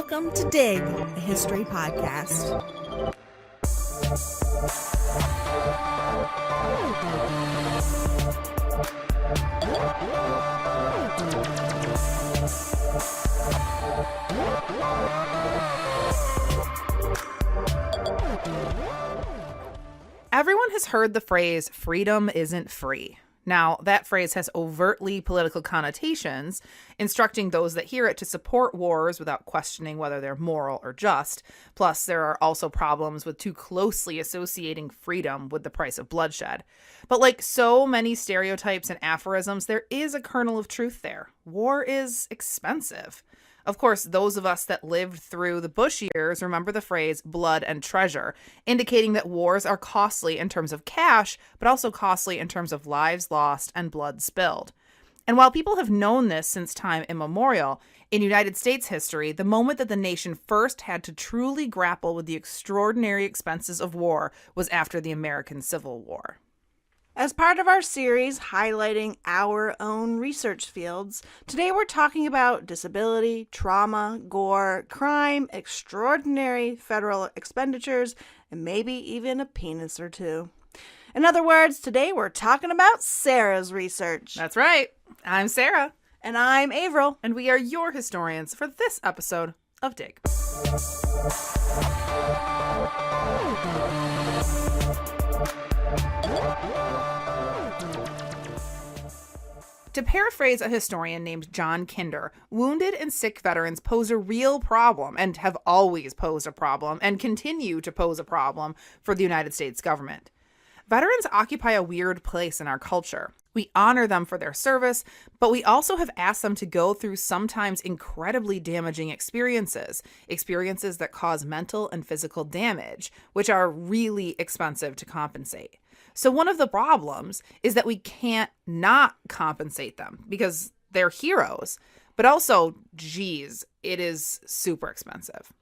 Welcome to Dig, a history podcast. Everyone has heard the phrase, freedom isn't free. Now, that phrase has overtly political connotations, instructing those that hear it to support wars without questioning whether they're moral or just. Plus, there are also problems with too closely associating freedom with the price of bloodshed. But like so many stereotypes and aphorisms, there is a kernel of truth there. War is expensive. Of course, those of us that lived through the Bush years remember the phrase blood and treasure, indicating that wars are costly in terms of cash, but also costly in terms of lives lost and blood spilled. And while people have known this since time immemorial, in United States history, the moment that the nation first had to truly grapple with the extraordinary expenses of war was after the American Civil War. As part of our series highlighting our own research fields, today we're talking about disability, trauma, gore, crime, extraordinary federal expenditures, and maybe even a penis or two. In other words, today we're talking about Sarah's research. That's right. I'm Sarah. And I'm Avril. And we are your historians for this episode of Dig. To paraphrase a historian named John Kinder, wounded and sick veterans pose a real problem and have always posed a problem and continue to pose a problem for the United States government. Veterans occupy a weird place in our culture. We honor them for their service, but we also have asked them to go through sometimes incredibly damaging experiences that cause mental and physical damage, which are really expensive to compensate. So one of the problems is that we can't not compensate them because they're heroes, but also, geez, it is super expensive.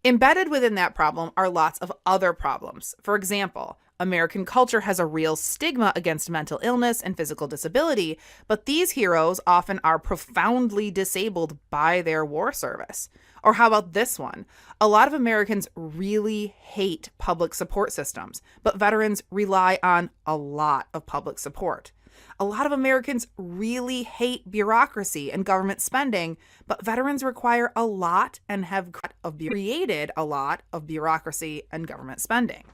Embedded within that problem are lots of other problems. For example, American culture has a real stigma against mental illness and physical disability, but these heroes often are profoundly disabled by their war service. Or how about this one? A lot of Americans really hate public support systems, but veterans rely on a lot of public support. A lot of Americans really hate bureaucracy and government spending, but veterans require a lot and have created a lot of bureaucracy and government spending.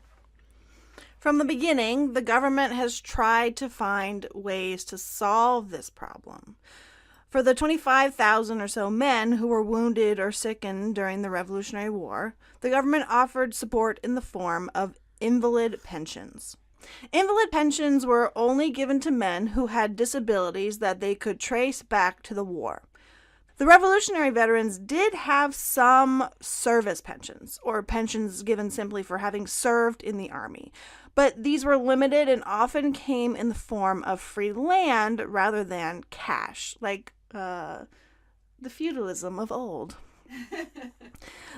From the beginning, the government has tried to find ways to solve this problem. For the 25,000 or so men who were wounded or sickened during the Revolutionary War, the government offered support in the form of invalid pensions. Invalid pensions were only given to men who had disabilities that they could trace back to the war. The Revolutionary veterans did have some service pensions, or pensions given simply for having served in the army, but these were limited and often came in the form of free land rather than cash, like the feudalism of old.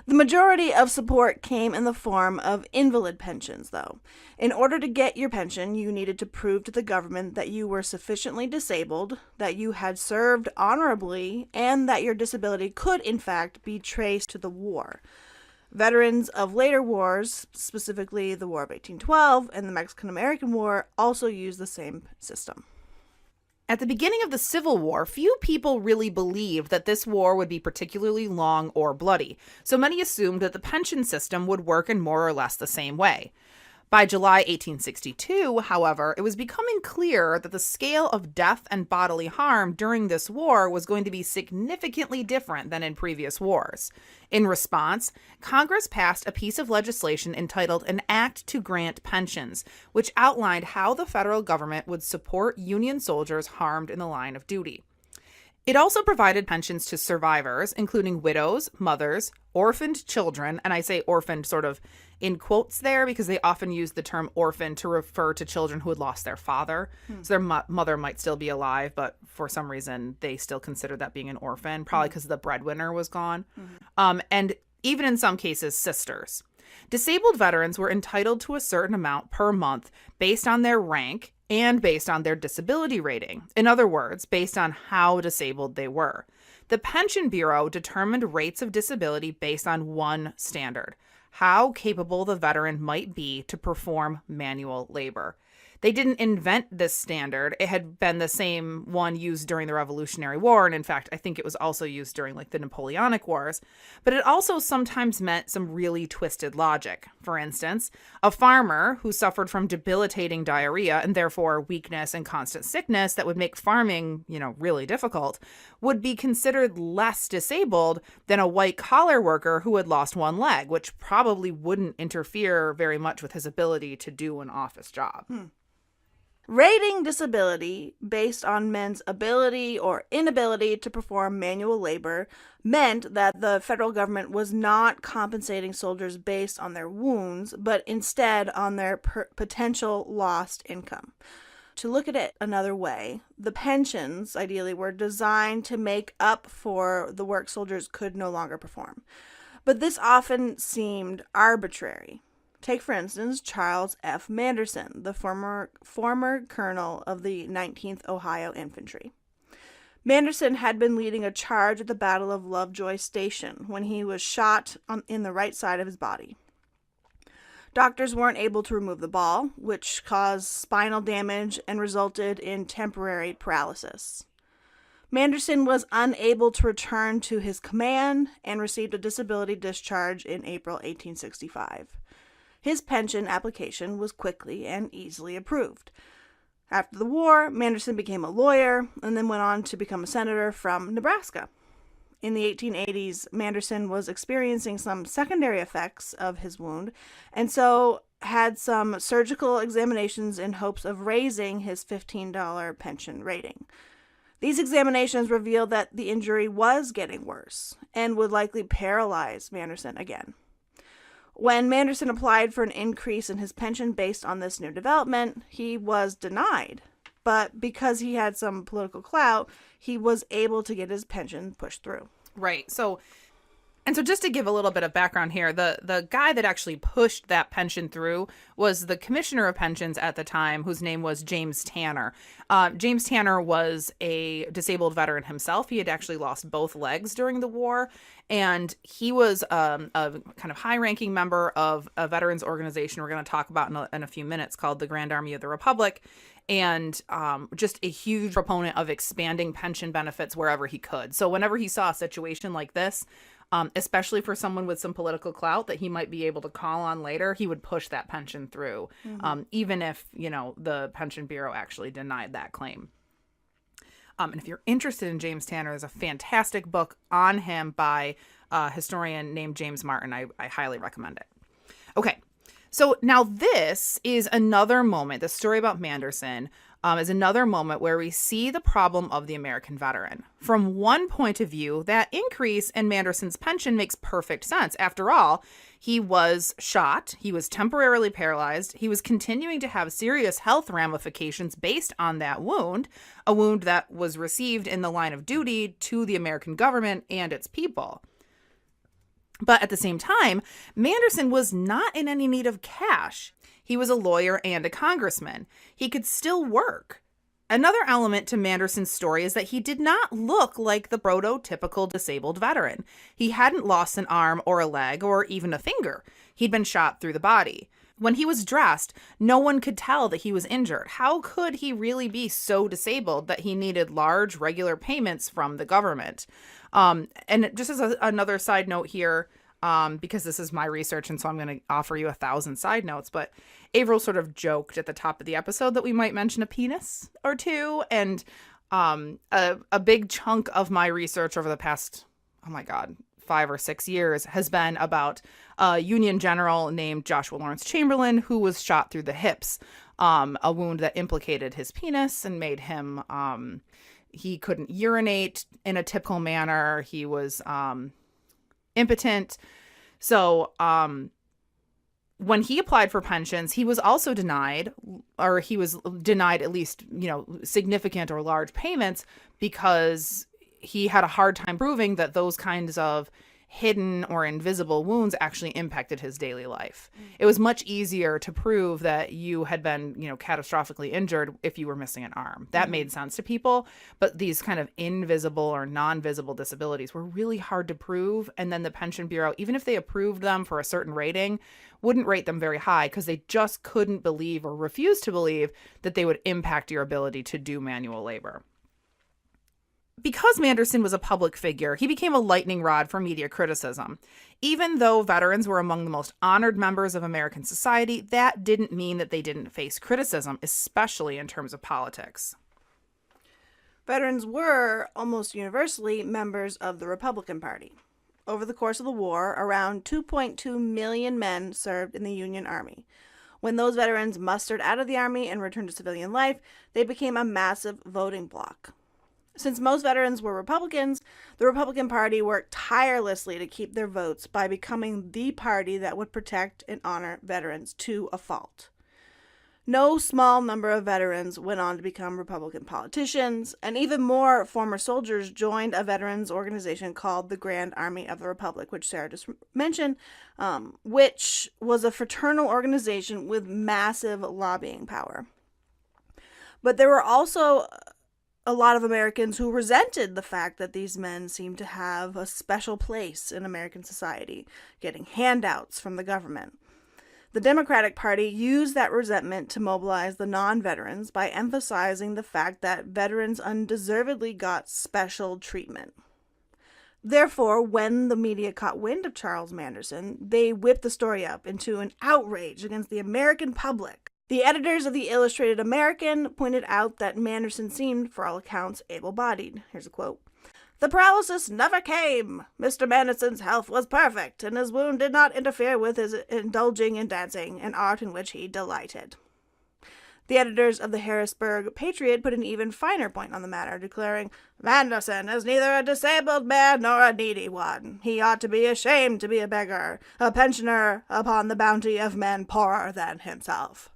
The majority of support came in the form of invalid pensions, though. In order to get your pension, you needed to prove to the government that you were sufficiently disabled, that you had served honorably, and that your disability could, in fact, be traced to the war. Veterans of later wars, specifically the War of 1812 and the Mexican-American War, also used the same system. At the beginning of the Civil War, few people really believed that this war would be particularly long or bloody, so many assumed that the pension system would work in more or less the same way. By July 1862, however, it was becoming clear that the scale of death and bodily harm during this war was going to be significantly different than in previous wars. In response, Congress passed a piece of legislation entitled An Act to Grant Pensions, which outlined how the federal government would support Union soldiers harmed in the line of duty. It also provided pensions to survivors, including widows, mothers, orphaned children, and I say orphaned sort of in quotes there because they often use the term orphan to refer to children who had lost their father. So their mother might still be alive, but for some reason they still consider that being an orphan, probably because the breadwinner was gone. And even in some cases, sisters. Disabled veterans were entitled to a certain amount per month based on their rank and based on their disability rating. In other words, based on how disabled they were. The Pension Bureau determined rates of disability based on one standard: how capable the veteran might be to perform manual labor. They didn't invent this standard. It had been the same one used during the Revolutionary War. And in fact, I think it was also used during like the Napoleonic Wars. But it also sometimes meant some really twisted logic. For instance, a farmer who suffered from debilitating diarrhea and therefore weakness and constant sickness that would make farming, really difficult, would be considered less disabled than a white-collar worker who had lost one leg, which probably wouldn't interfere very much with his ability to do an office job. Rating disability based on men's ability or inability to perform manual labor meant that the federal government was not compensating soldiers based on their wounds, but instead on their potential lost income. To look at it another way, the pensions, ideally, were designed to make up for the work soldiers could no longer perform. But this often seemed arbitrary. Take, for instance, Charles F. Manderson, the former colonel of the 19th Ohio Infantry. Manderson had been leading a charge at the Battle of Lovejoy Station when he was shot in the right side of his body. Doctors weren't able to remove the ball, which caused spinal damage and resulted in temporary paralysis. Manderson was unable to return to his command and received a disability discharge in April 1865. His pension application was quickly and easily approved. After the war, Manderson became a lawyer and then went on to become a senator from Nebraska. In the 1880s, Manderson was experiencing some secondary effects of his wound and so had some surgical examinations in hopes of raising his $15 pension rating. These examinations revealed that the injury was getting worse and would likely paralyze Manderson again. When Manderson applied for an increase in his pension based on this new development, he was denied. But because he had some political clout, he was able to get his pension pushed through. Right. So just to give a little bit of background here, the guy that actually pushed that pension through was the commissioner of pensions at the time, whose name was James Tanner. James Tanner was a disabled veteran himself. He had actually lost both legs during the war, and he was a kind of high-ranking member of a veterans organization we're going to talk about in a few minutes called the Grand Army of the Republic, and just a huge proponent of expanding pension benefits wherever he could. So whenever he saw a situation like this, especially for someone with some political clout that he might be able to call on later, he would push that pension through, even if, the Pension Bureau actually denied that claim. And if you're interested in James Tanner, there's a fantastic book on him by a historian named James Martin. I highly recommend it. Okay, so now this is another moment, the story about Manderson, is another moment where we see the problem of the American veteran. From one point of view, that increase in Manderson's pension makes perfect sense. After all, he was shot, he was temporarily paralyzed, he was continuing to have serious health ramifications based on that wound, a wound that was received in the line of duty to the American government and its people. But at the same time, Manderson was not in any need of cash. He was a lawyer and a congressman. He could still work. Another element to Manderson's story is that he did not look like the prototypical disabled veteran. He hadn't lost an arm or a leg or even a finger. He'd been shot through the body. When he was dressed, no one could tell that he was injured. How could he really be so disabled that he needed large, regular payments from the government? And just as another side note here, because this is my research, and so I'm going to offer you 1,000 side notes, but Averill sort of joked at the top of the episode that we might mention a penis or two, and a big chunk of my research over the past, 5 or 6 years has been about a Union general named Joshua Lawrence Chamberlain who was shot through the hips, a wound that implicated his penis and made him, he couldn't urinate in a typical manner. He was impotent. So when he applied for pensions, he was also denied, or he was denied at least, significant or large payments because he had a hard time proving that those kinds of hidden or invisible wounds actually impacted his daily life. It was much easier to prove that you had been, catastrophically injured if you were missing an arm. That made sense to people, but these kind of invisible or non-visible disabilities were really hard to prove. And then the Pension Bureau, even if they approved them for a certain rating, wouldn't rate them very high because they just couldn't believe or refused to believe that they would impact your ability to do manual labor. Because Manderson was a public figure, he became a lightning rod for media criticism. Even though veterans were among the most honored members of American society, that didn't mean that they didn't face criticism, especially in terms of politics. Veterans were almost universally members of the Republican Party. Over the course of the war, around 2.2 million men served in the Union Army. When those veterans mustered out of the Army and returned to civilian life, they became a massive voting bloc. Since most veterans were Republicans, the Republican Party worked tirelessly to keep their votes by becoming the party that would protect and honor veterans to a fault. No small number of veterans went on to become Republican politicians, and even more former soldiers joined a veterans organization called the Grand Army of the Republic, which Sarah just mentioned, which was a fraternal organization with massive lobbying power. But there were also a lot of Americans who resented the fact that these men seemed to have a special place in American society, getting handouts from the government. The Democratic Party used that resentment to mobilize the non-veterans by emphasizing the fact that veterans undeservedly got special treatment. Therefore, when the media caught wind of Charles Manderson, they whipped the story up into an outrage against the American public. The editors of the Illustrated American pointed out that Manderson seemed, for all accounts, able-bodied. Here's a quote. "The paralysis never came. Mr. Manderson's health was perfect, and his wound did not interfere with his indulging in dancing, an art in which he delighted." The editors of the Harrisburg Patriot put an even finer point on the matter, declaring, "Manderson is neither a disabled man nor a needy one. He ought to be ashamed to be a beggar, a pensioner upon the bounty of men poorer than himself."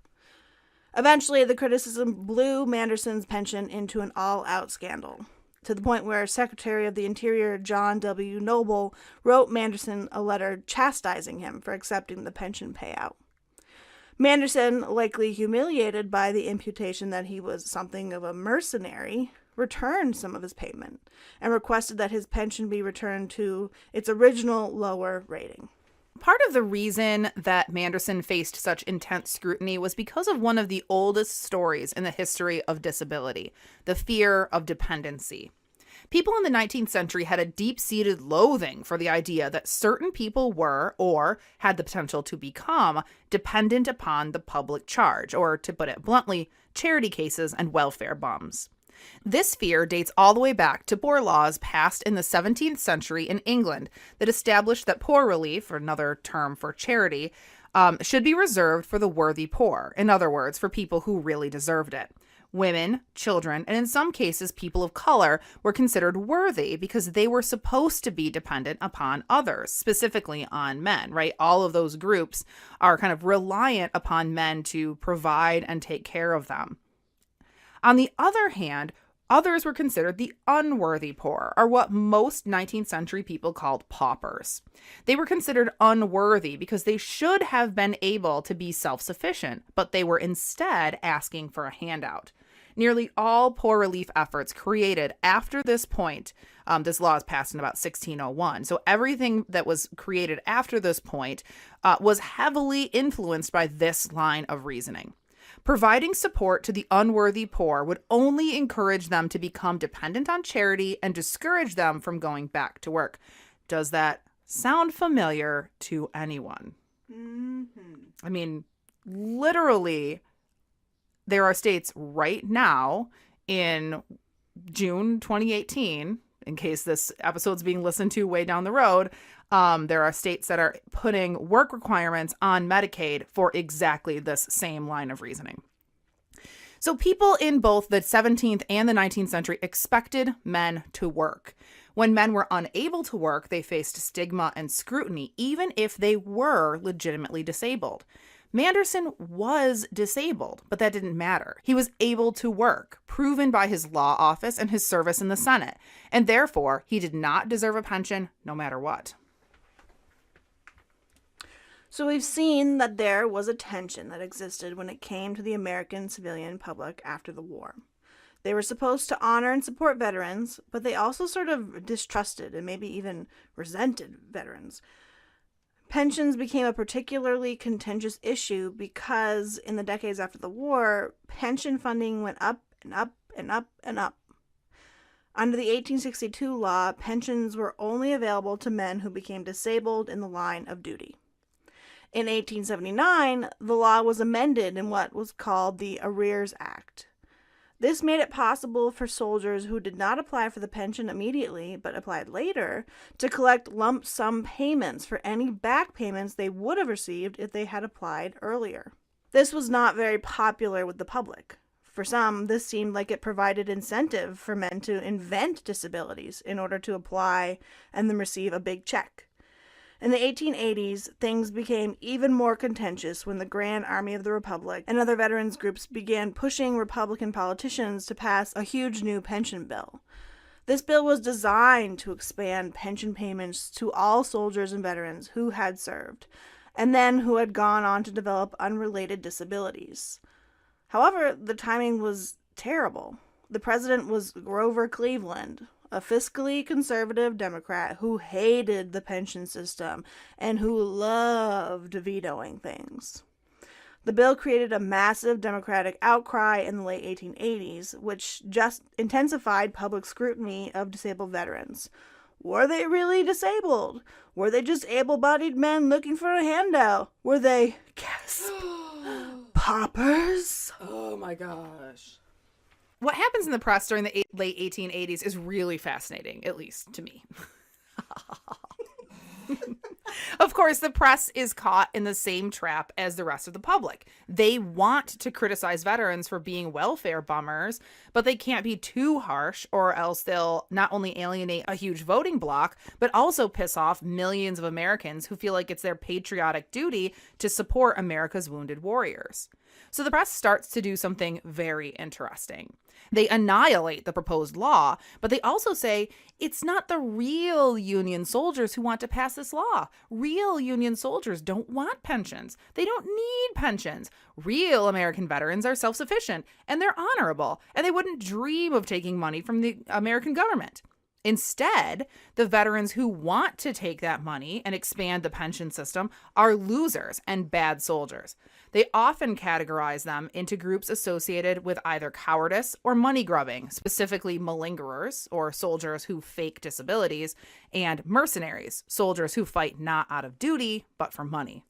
Eventually, the criticism blew Manderson's pension into an all-out scandal, to the point where Secretary of the Interior John W. Noble wrote Manderson a letter chastising him for accepting the pension payout. Manderson, likely humiliated by the imputation that he was something of a mercenary, returned some of his payment and requested that his pension be returned to its original lower rating. Part of the reason that Manderson faced such intense scrutiny was because of one of the oldest stories in the history of disability, the fear of dependency. People in the 19th century had a deep-seated loathing for the idea that certain people were, or had the potential to become, dependent upon the public charge, or, to put it bluntly, charity cases and welfare bums. This fear dates all the way back to poor laws passed in the 17th century in England that established that poor relief, or another term for charity, should be reserved for the worthy poor. In other words, for people who really deserved it. Women, children, and in some cases people of color were considered worthy because they were supposed to be dependent upon others, specifically on men, right? All of those groups are kind of reliant upon men to provide and take care of them. On the other hand, others were considered the unworthy poor, or what most 19th century people called paupers. They were considered unworthy because they should have been able to be self-sufficient, but they were instead asking for a handout. Nearly all poor relief efforts created after this point, this law was passed in about 1601, so everything that was created after this point was heavily influenced by this line of reasoning. Providing support to the unworthy poor would only encourage them to become dependent on charity and discourage them from going back to work. Does that sound familiar to anyone? Mm-hmm. I mean, literally, there are states right now in June 2018, in case this episode's being listened to way down the road, there are states that are putting work requirements on Medicaid for exactly this same line of reasoning. So people in both the 17th and the 19th century expected men to work. When men were unable to work, they faced stigma and scrutiny, even if they were legitimately disabled. Manderson was disabled, but that didn't matter. He was able to work, proven by his law office and his service in the Senate, and therefore he did not deserve a pension no matter what. So we've seen that there was a tension that existed when it came to the American civilian public after the war. They were supposed to honor and support veterans, but they also sort of distrusted and maybe even resented veterans. Pensions became a particularly contentious issue because in the decades after the war, pension funding went up and up and up and up. Under the 1862 law, pensions were only available to men who became disabled in the line of duty. In 1879, the law was amended in what was called the Arrears Act. This made it possible for soldiers who did not apply for the pension immediately, but applied later, to collect lump sum payments for any back payments they would have received if they had applied earlier. This was not very popular with the public. For some, this seemed like it provided incentive for men to invent disabilities in order to apply and then receive a big check. In the 1880s, things became even more contentious when the Grand Army of the Republic and other veterans groups began pushing Republican politicians to pass a huge new pension bill. This bill was designed to expand pension payments to all soldiers and veterans who had served, and then who had gone on to develop unrelated disabilities. However, the timing was terrible. The president was Grover Cleveland, a fiscally conservative Democrat who hated the pension system and who loved vetoing things. The bill created a massive Democratic outcry in the late 1880s, which just intensified public scrutiny of disabled veterans. Were they really disabled? Were they just able-bodied men looking for a handout? Were they, gasp, paupers? Oh my gosh. What happens in the press during the late 1880s is really fascinating, at least to me. Of course, the press is caught in the same trap as the rest of the public. They want to criticize veterans for being welfare bummers, but they can't be too harsh, or else they'll not only alienate a huge voting bloc, but also piss off millions of Americans who feel like it's their patriotic duty to support America's wounded warriors. So the press starts to do something very interesting. They annihilate the proposed law, but they also say it's not the real Union soldiers who want to pass this law. Real Union soldiers don't want pensions. They don't need pensions. Real American veterans are self-sufficient, and they're honorable, and they wouldn't dream of taking money from the American government. Instead, the veterans who want to take that money and expand the pension system are losers and bad soldiers. They often categorize them into groups associated with either cowardice or money grubbing, specifically malingerers, or soldiers who fake disabilities, and mercenaries, soldiers who fight not out of duty, but for money.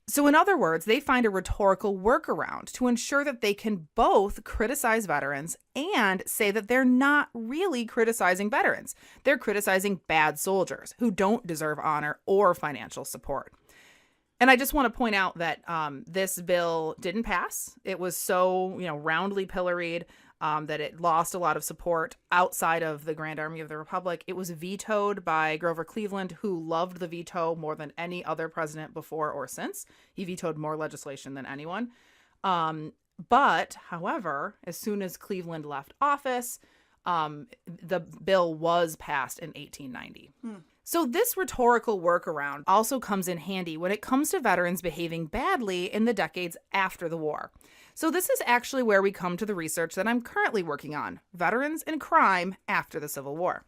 So in other words, they find a rhetorical workaround to ensure that they can both criticize veterans and say that they're not really criticizing veterans. They're criticizing bad soldiers who don't deserve honor or financial support. And I just want to point out that this bill didn't pass. It was so, roundly pilloried that it lost a lot of support outside of the Grand Army of the Republic. It was vetoed by Grover Cleveland, who loved the veto more than any other president before or since. He vetoed more legislation than anyone. But, however, as soon as Cleveland left office, the bill was passed in 1890. So this rhetorical workaround also comes in handy when it comes to veterans behaving badly in the decades after the war. So this is actually where we come to the research that I'm currently working on, veterans and crime after the Civil War.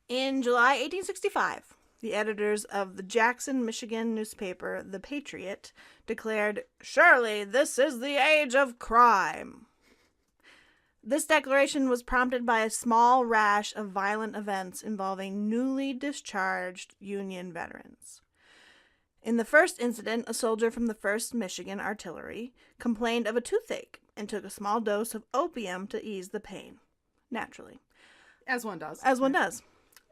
In July 1865, the editors of the Jackson, Michigan newspaper, The Patriot, declared, "Surely this is the age of crime." This declaration was prompted by a small rash of violent events involving newly discharged Union veterans. In the first incident, a soldier from the 1st Michigan Artillery complained of a toothache and took a small dose of opium to ease the pain. Naturally. As one does. As one does.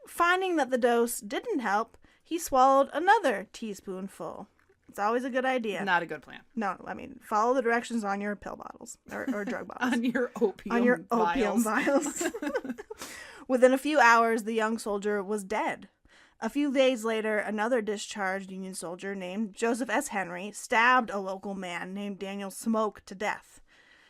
Finding that the dose didn't help, he swallowed another teaspoonful. It's always a good idea. Not a good plan. No, follow the directions on your pill bottles or drug bottles. On your opium vials. Within a few hours, the young soldier was dead. A few days later, another discharged Union soldier named Joseph S. Henry stabbed a local man named Daniel Smoke to death.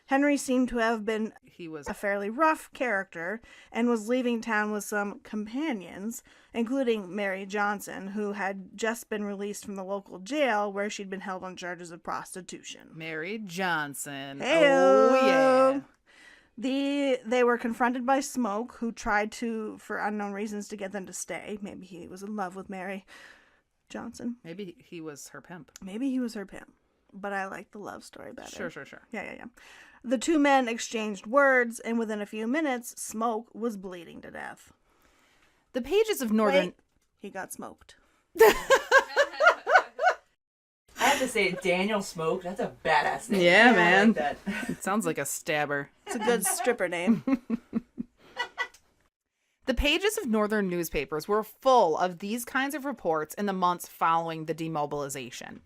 Henry seemed to have been He was a fairly rough character and was leaving town with some companions, including Mary Johnson, who had just been released from the local jail where she'd been held on charges of prostitution. Mary Johnson. Hey-o. Oh, yeah. They were confronted by Smoke, who tried to, for unknown reasons, to get them to stay. Maybe he was in love with Mary Johnson. Maybe he was her pimp. Maybe he was her pimp. But I like the love story better. Sure. Yeah. The two men exchanged words, and within a few minutes, Smoke was bleeding to death. The pages of Northern... Wait, he got smoked. I have to say, Daniel Smoke, that's a badass name. Yeah, I man. like that. It sounds like a stabber. It's a good stripper name. The pages of Northern newspapers were full of these kinds of reports in the months following the demobilization.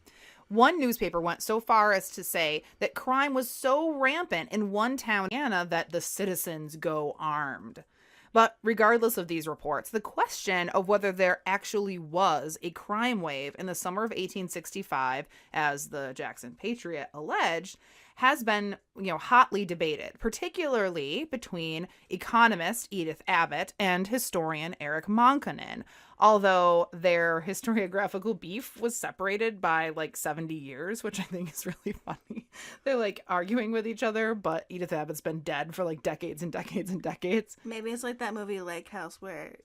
One newspaper went so far as to say that crime was so rampant in one town, Indiana, that the citizens go armed. But regardless of these reports, the question of whether there actually was a crime wave in the summer of 1865, as the Jackson Patriot alleged, has been, hotly debated, particularly between economist Edith Abbott and historian Eric Monkonen, although their historiographical beef was separated by 70 years, which I think is really funny. They're arguing with each other, but Edith Abbott's been dead for decades and decades and decades. Maybe it's like that movie Lake House where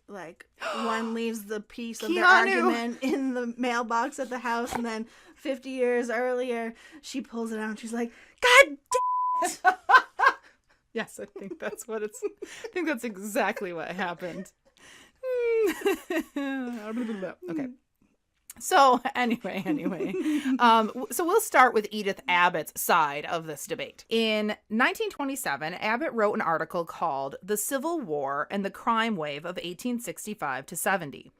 one leaves the piece of their Keanu. argument in the mailbox at the house, and then 50 years earlier she pulls it out and she's like, God damn it! Yes, I think that's what it's. I think that's exactly what happened. Okay. So anyway, so we'll start with Edith Abbott's side of this debate. In 1927, Abbott wrote an article called "The Civil War and the Crime Wave of 1865 to 70."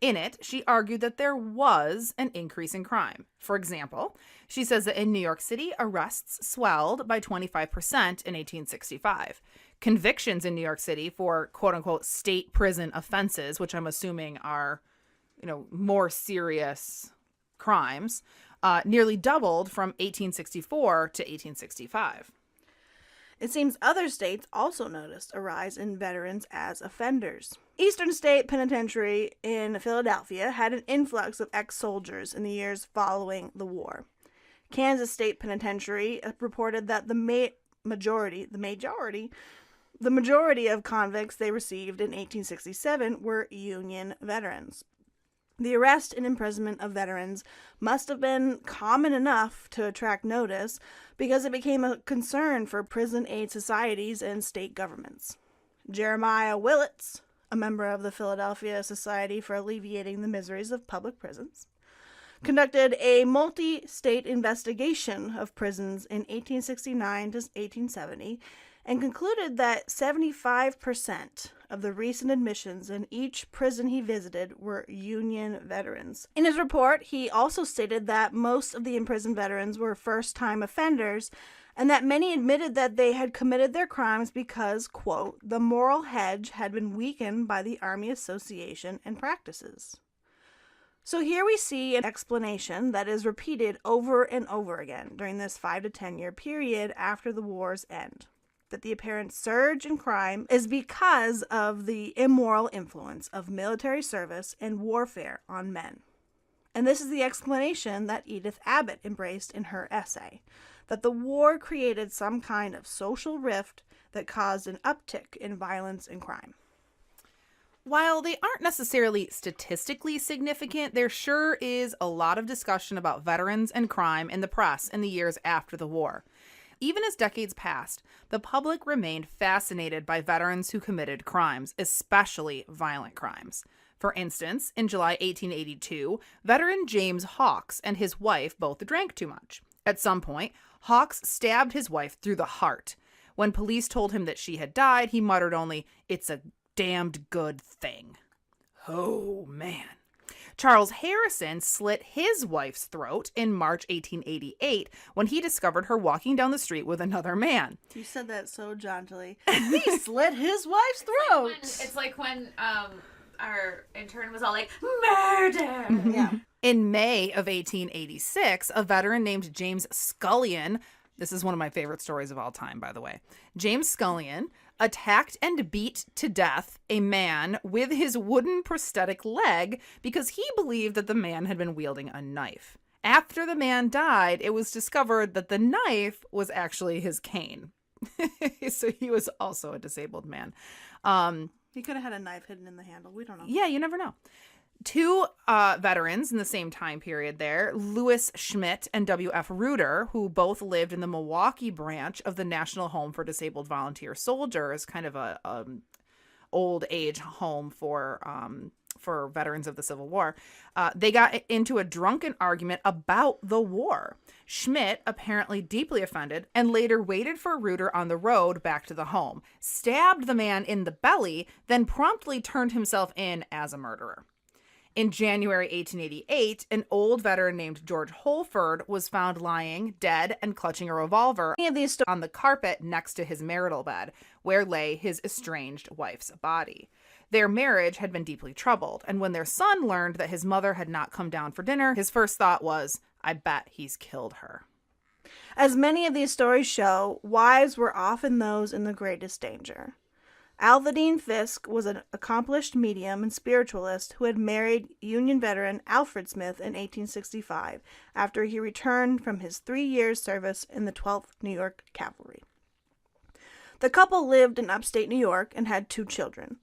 In it, she argued that there was an increase in crime. For example, she says that in New York City, arrests swelled by 25% in 1865. Convictions in New York City for quote-unquote state prison offenses, which I'm assuming are, more serious crimes, nearly doubled from 1864 to 1865. It seems other states also noticed a rise in veterans as offenders. Eastern State Penitentiary in Philadelphia had an influx of ex-soldiers in the years following the war. Kansas State Penitentiary reported that the majority of convicts they received in 1867 were Union veterans. The arrest and imprisonment of veterans must have been common enough to attract notice because it became a concern for prison aid societies and state governments. Jeremiah Willits, a member of the Philadelphia Society for Alleviating the Miseries of Public Prisons, conducted a multi-state investigation of prisons in 1869 to 1870 and concluded that 75% of the recent admissions in each prison he visited were Union veterans. In his report, he also stated that most of the imprisoned veterans were first-time offenders and that many admitted that they had committed their crimes because, quote, the moral hedge had been weakened by the Army Association and practices. So here we see an explanation that is repeated over and over again during this 5 to 10 year period after the war's end. That the apparent surge in crime is because of the immoral influence of military service and warfare on men. And this is the explanation that Edith Abbott embraced in her essay, that the war created some kind of social rift that caused an uptick in violence and crime. While they aren't necessarily statistically significant, there sure is a lot of discussion about veterans and crime in the press in the years after the war. Even as decades passed, the public remained fascinated by veterans who committed crimes, especially violent crimes. For instance, in July 1882, veteran James Hawks and his wife both drank too much. At some point, Hawks stabbed his wife through the heart. When police told him that she had died, he muttered only, "It's a damned good thing." Oh, man. Charles Harrison slit his wife's throat in March 1888 when he discovered her walking down the street with another man. You said that so jauntily. He slit his wife's throat. It's like when our intern was all like, murder! Yeah. In May of 1886, a veteran named James Scullion This is one of my favorite stories of all time, by the way. James Scullion attacked and beat to death a man with his wooden prosthetic leg because he believed that the man had been wielding a knife. After the man died, it was discovered that the knife was actually his cane. So he was also a disabled man. He could have had a knife hidden in the handle. We don't know. Yeah, you never know. Two veterans in the same time period there, Louis Schmidt and W.F. Reuter, who both lived in the Milwaukee branch of the National Home for Disabled Volunteer Soldiers, kind of a old age home for veterans of the Civil War. They got into a drunken argument about the war. Schmidt, apparently deeply offended, and later waited for Reuter on the road back to the home, stabbed the man in the belly, then promptly turned himself in as a murderer. In January 1888, an old veteran named George Holford was found lying dead and clutching a revolver on the carpet next to his marital bed, where lay his estranged wife's body. Their marriage had been deeply troubled, and when their son learned that his mother had not come down for dinner, his first thought was, I bet he's killed her. As many of these stories show, wives were often those in the greatest danger. Alva Fisk was an accomplished medium and spiritualist who had married Union veteran Alfred Smith in 1865 after he returned from his 3 years' service in the 12th New York Cavalry. The couple lived in upstate New York and had 2 children.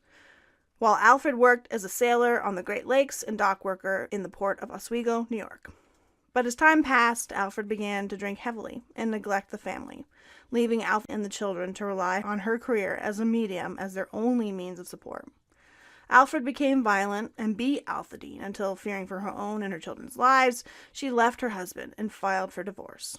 While Alfred worked as a sailor on the Great Lakes and dock worker in the port of Oswego, New York. But as time passed, Alfred began to drink heavily and neglect the family, leaving Alfred and the children to rely on her career as a medium as their only means of support. Alfred became violent and beat Althadine until, fearing for her own and her children's lives, she left her husband and filed for divorce.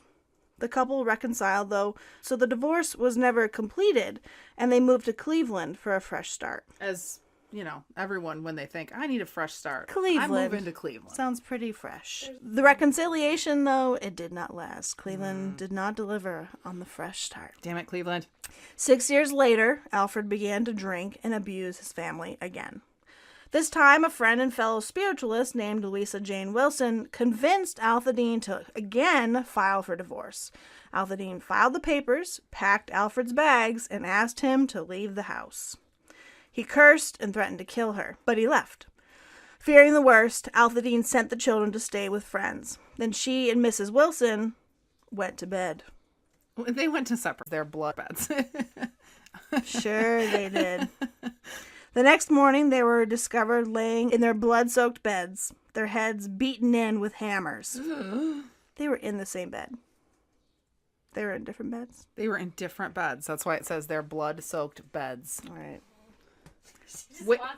The couple reconciled, though, so the divorce was never completed, and they moved to Cleveland for a fresh start. As you know, everyone, when they think, I need a fresh start, Cleveland. I move into Cleveland. Sounds pretty fresh. The reconciliation, though, it did not last. Cleveland did not deliver on the fresh start. Damn it, Cleveland. 6 years later, Alfred began to drink and abuse his family again. This time, a friend and fellow spiritualist named Louisa Jane Wilson convinced Althadine to again file for divorce. Althadine filed the papers, packed Alfred's bags, and asked him to leave the house. He cursed and threatened to kill her, but he left. Fearing the worst, Althadine sent the children to stay with friends. Then she and Mrs. Wilson went to bed. They went to separate their blood beds. Sure they did. The next morning, they were discovered laying in their blood-soaked beds, their heads beaten in with hammers. They were in the same bed. They were in different beds? They were in different beds. That's why it says their blood-soaked beds. All right.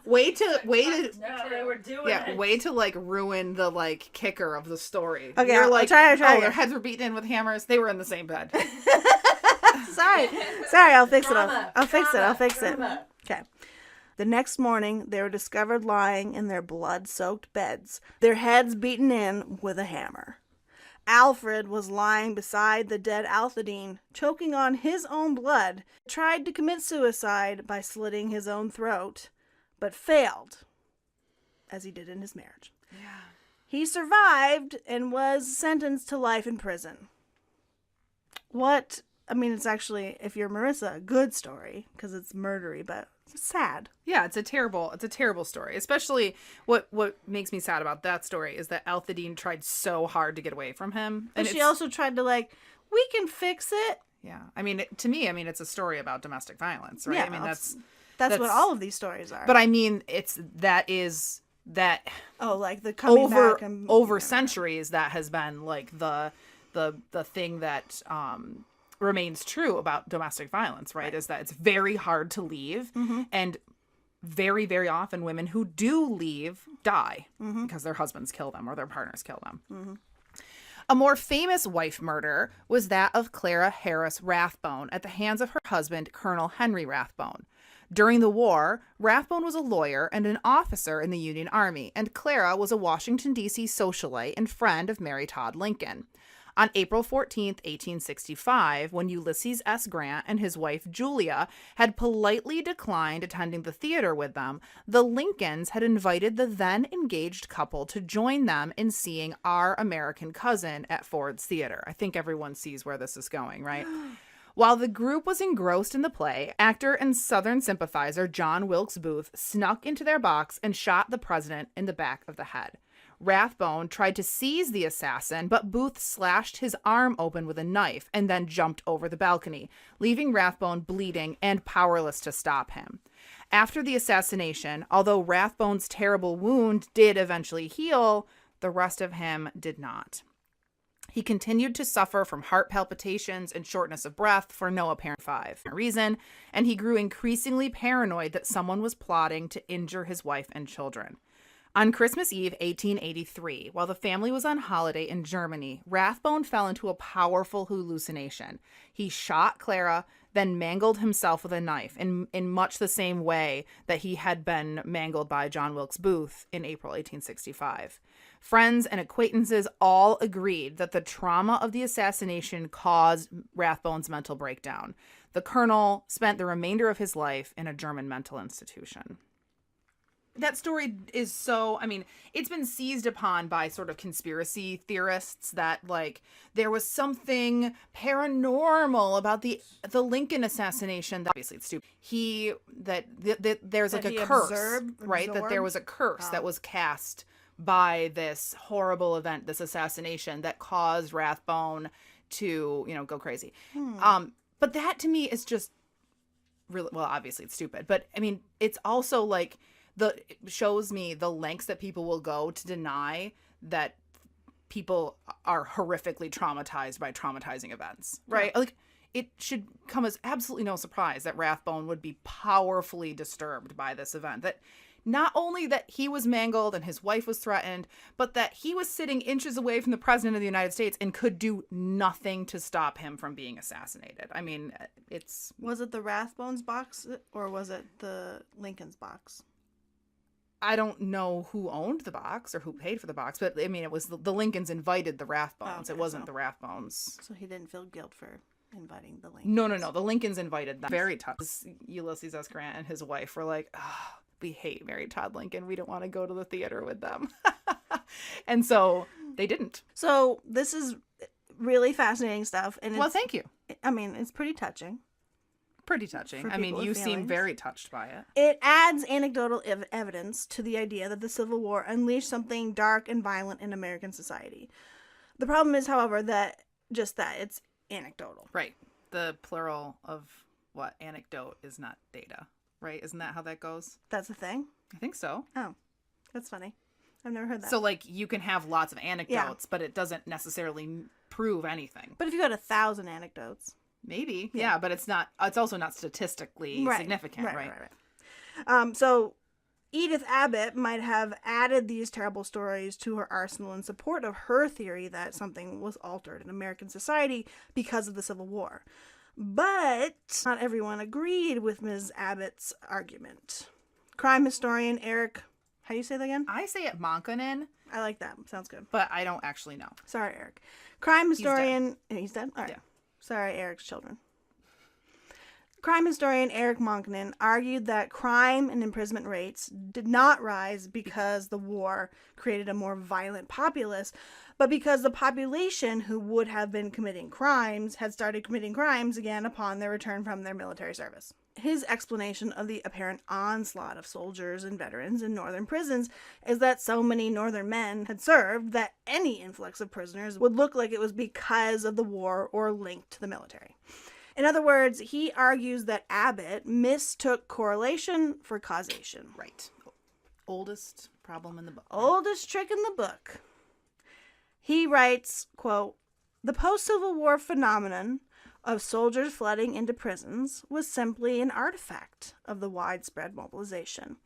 Way to they were doing it. way to like ruin the like kicker of the story. Okay, You're I'll like, try their again. heads were beaten in with hammers. They were in the same bed. Sorry, I'll fix Drama, it. I'll fix it. drama. Okay. The next morning, they were discovered lying in their blood-soaked beds, their heads beaten in with a hammer. Alfred was lying beside the dead Althadine, choking on his own blood, tried to commit suicide by slitting his own throat, but failed, as he did in his marriage. Yeah. He survived and was sentenced to life in prison. It's actually, if you're Marissa, a good story, because it's murdery, but it's sad. Yeah, it's a terrible story. Especially what makes me sad about that story is that Althadine tried so hard to get away from him. And she also tried to we can fix it. Yeah. I mean, to me, it's a story about domestic violence, right? Yeah, I mean, that's what all of these stories are. But I mean, that Oh, like the coming back and over centuries that has been like the thing that remains true about domestic violence, right? Is that it's very hard to leave, and very, very often women who do leave die because their husbands kill them or their partners kill them. A more famous wife murder was that of Clara Harris Rathbone at the hands of her husband, Colonel Henry Rathbone. During the war, Rathbone was a lawyer and an officer in the Union Army, and Clara was a Washington, D.C. socialite and friend of Mary Todd Lincoln. On April 14th, 1865, when Ulysses S. Grant and his wife Julia had politely declined attending the theater with them, the Lincolns had invited the then engaged couple to join them in seeing Our American Cousin at Ford's Theater. I think everyone sees where this is going, right? While the group was engrossed in the play, actor and Southern sympathizer John Wilkes Booth snuck into their box and shot the president in the back of the head. Rathbone tried to seize the assassin, but Booth slashed his arm open with a knife and then jumped over the balcony, leaving Rathbone bleeding and powerless to stop him. After the assassination, although Rathbone's terrible wound did eventually heal, the rest of him did not. He continued to suffer from heart palpitations and shortness of breath for no apparent reason, and he grew increasingly paranoid that someone was plotting to injure his wife and children. On Christmas Eve, 1883, while the family was on holiday in Germany, Rathbone fell into a powerful hallucination. He shot Clara, then mangled himself with a knife in much the same way that he had been mangled by John Wilkes Booth in April 1865. Friends and acquaintances all agreed that the trauma of the assassination caused Rathbone's mental breakdown. The colonel spent the remainder of his life in a German mental institution. That story is so, I mean, it's been seized upon by sort of conspiracy theorists that, like, there was something paranormal about the Lincoln assassination. Obviously, it's stupid. There's like a curse, right? That there was a curse that was cast by this horrible event, this assassination that caused Rathbone to, go crazy. But that to me is just really, well, obviously it's stupid, but I mean, it's also like, it shows me the lengths that people will go to deny that people are horrifically traumatized by traumatizing events, right? Yeah. Like, it should come as absolutely no surprise that Rathbone would be powerfully disturbed by this event. That not only that he was mangled and his wife was threatened, but that he was sitting inches away from the president of the United States and could do nothing to stop him from being assassinated. I mean, it's... Was it the Rathbone's box or was it the Lincoln's box? I don't know who owned the box or who paid for the box, but I mean, it was the Lincolns invited the Rathbones. Oh, okay, it wasn't the Rathbones. So he didn't feel guilt for inviting the Lincolns. No. The Lincolns invited them. Very tough. Ulysses S. Grant and his wife were like, we hate Mary Todd Lincoln. We don't want to go to the theater with them. And so they didn't. So this is really fascinating stuff. And well, thank you. I mean, it's pretty touching. Pretty touching. I mean, you seem very touched by it. It adds anecdotal evidence to the idea that the Civil War unleashed something dark and violent in American society. The problem is, however, that it's anecdotal. Right. The plural of what? Anecdote is not data, right? Isn't that how that goes? That's a thing? I think so. Oh, that's funny. I've never heard that. So, like, you can have lots of anecdotes, but it doesn't necessarily prove anything. But if you got 1,000 anecdotes... Maybe, yeah, but it's also not statistically significant, right? So Edith Abbott might have added these terrible stories to her arsenal in support of her theory that something was altered in American society because of the Civil War. But not everyone agreed with Ms. Abbott's argument. Crime historian Eric, how do you say that again? I say it Monkonen. I like that. Sounds good. But I don't actually know. Sorry, Eric. Crime historian... He's dead? All right. Yeah. Sorry, Eric's children. Crime historian Eric Monkonen argued that crime and imprisonment rates did not rise because the war created a more violent populace, but because the population who would have been committing crimes had started committing crimes again upon their return from their military service. His explanation of the apparent onslaught of soldiers and veterans in northern prisons is that so many northern men had served that any influx of prisoners would look like it was because of the war or linked to the military. In other words, he argues that Abbott mistook correlation for causation. Right. Oldest problem in the book. Oldest trick in the book. He writes, quote, "The post-Civil War phenomenon of soldiers flooding into prisons was simply an artifact of the widespread mobilization.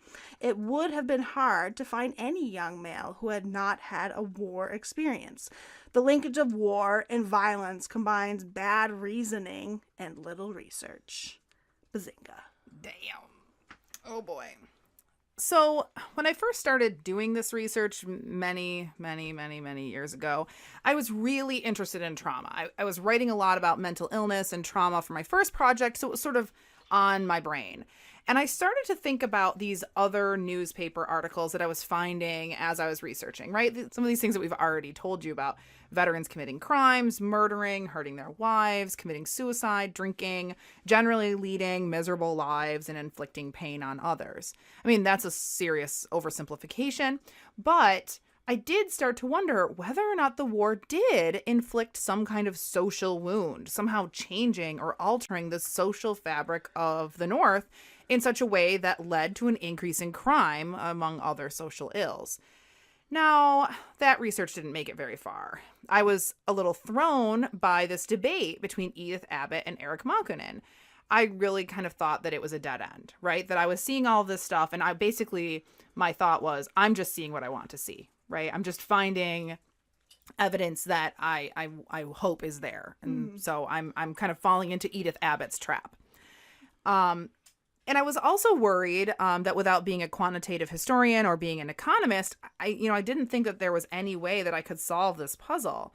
It would have been hard to find any young male who had not had a war experience. The linkage of war and violence combines bad reasoning and little research." Bazinga. Damn. Oh boy. So when I first started doing this research many years ago, I was really interested in trauma. I was writing a lot about mental illness and trauma for my first project, so it was sort of on my brain. And I started to think about these other newspaper articles that I was finding as I was researching, right? Some of these things that we've already told you about. Veterans committing crimes, murdering, hurting their wives, committing suicide, drinking, generally leading miserable lives and inflicting pain on others. I mean, that's a serious oversimplification, but I did start to wonder whether or not the war did inflict some kind of social wound, somehow changing or altering the social fabric of the North in such a way that led to an increase in crime, among other social ills. Now, that research didn't make it very far. I was a little thrown by this debate between Edith Abbott and Eric Malkunen. I really kind of thought that it was a dead end, right? That I was seeing all this stuff, and my thought was, I'm just seeing what I want to see, right? I'm just finding evidence that I hope is there. And so I'm kind of falling into Edith Abbott's trap. And I was also worried that without being a quantitative historian or being an economist, I didn't think that there was any way that I could solve this puzzle.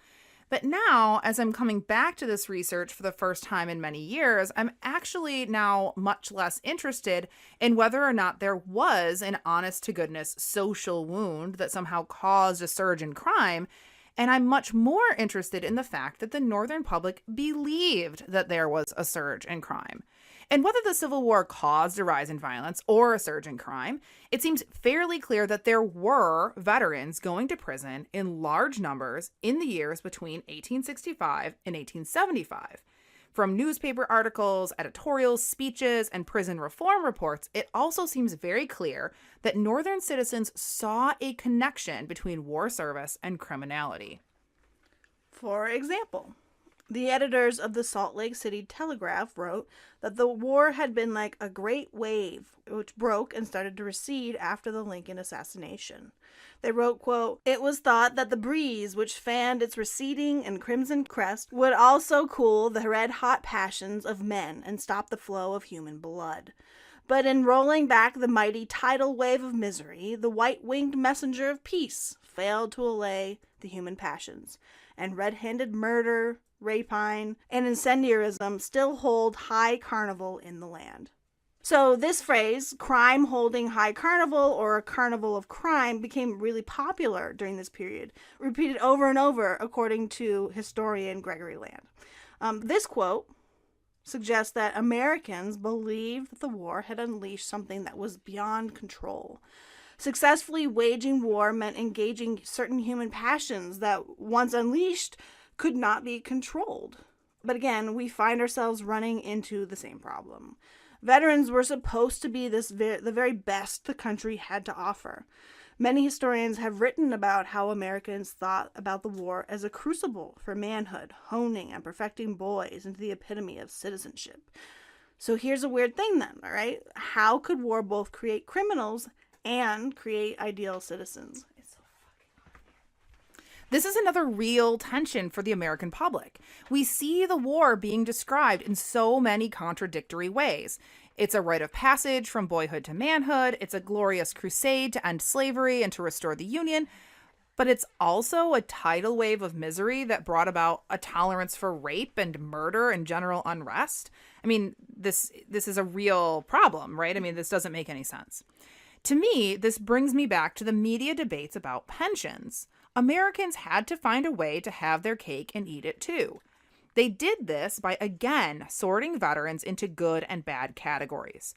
But now, as I'm coming back to this research for the first time in many years, I'm actually now much less interested in whether or not there was an honest-to-goodness social wound that somehow caused a surge in crime. And I'm much more interested in the fact that the Northern public believed that there was a surge in crime. And whether the Civil War caused a rise in violence or a surge in crime, it seems fairly clear that there were veterans going to prison in large numbers in the years between 1865 and 1875. From newspaper articles, editorials, speeches, and prison reform reports, it also seems very clear that Northern citizens saw a connection between war service and criminality. For example, the editors of the Salt Lake City Telegraph wrote that the war had been like a great wave which broke and started to recede after the Lincoln assassination. They wrote, quote, "It was thought that the breeze which fanned its receding and crimson crest would also cool the red-hot passions of men and stop the flow of human blood. But in rolling back the mighty tidal wave of misery, the white-winged messenger of peace failed to allay the human passions, and red-handed murder, rapine, and incendiarism still hold high carnival in the land." So this phrase, crime holding high carnival or a carnival of crime, became really popular during this period, repeated over and over according to historian Gregory Land. This quote suggests that Americans believed that the war had unleashed something that was beyond control. Successfully waging war meant engaging certain human passions that, once unleashed, could not be controlled. But again, we find ourselves running into the same problem. Veterans were supposed to be the very best the country had to offer. Many historians have written about how Americans thought about the war as a crucible for manhood, honing and perfecting boys into the epitome of citizenship. So here's a weird thing then, all right? How could war both create criminals and create ideal citizens? This is another real tension for the American public. We see the war being described in so many contradictory ways. It's a rite of passage from boyhood to manhood. It's a glorious crusade to end slavery and to restore the Union. But it's also a tidal wave of misery that brought about a tolerance for rape and murder and general unrest. I mean, this is a real problem, right? I mean, this doesn't make any sense. To me, this brings me back to the media debates about pensions. Americans had to find a way to have their cake and eat it too. They did this by, again, sorting veterans into good and bad categories.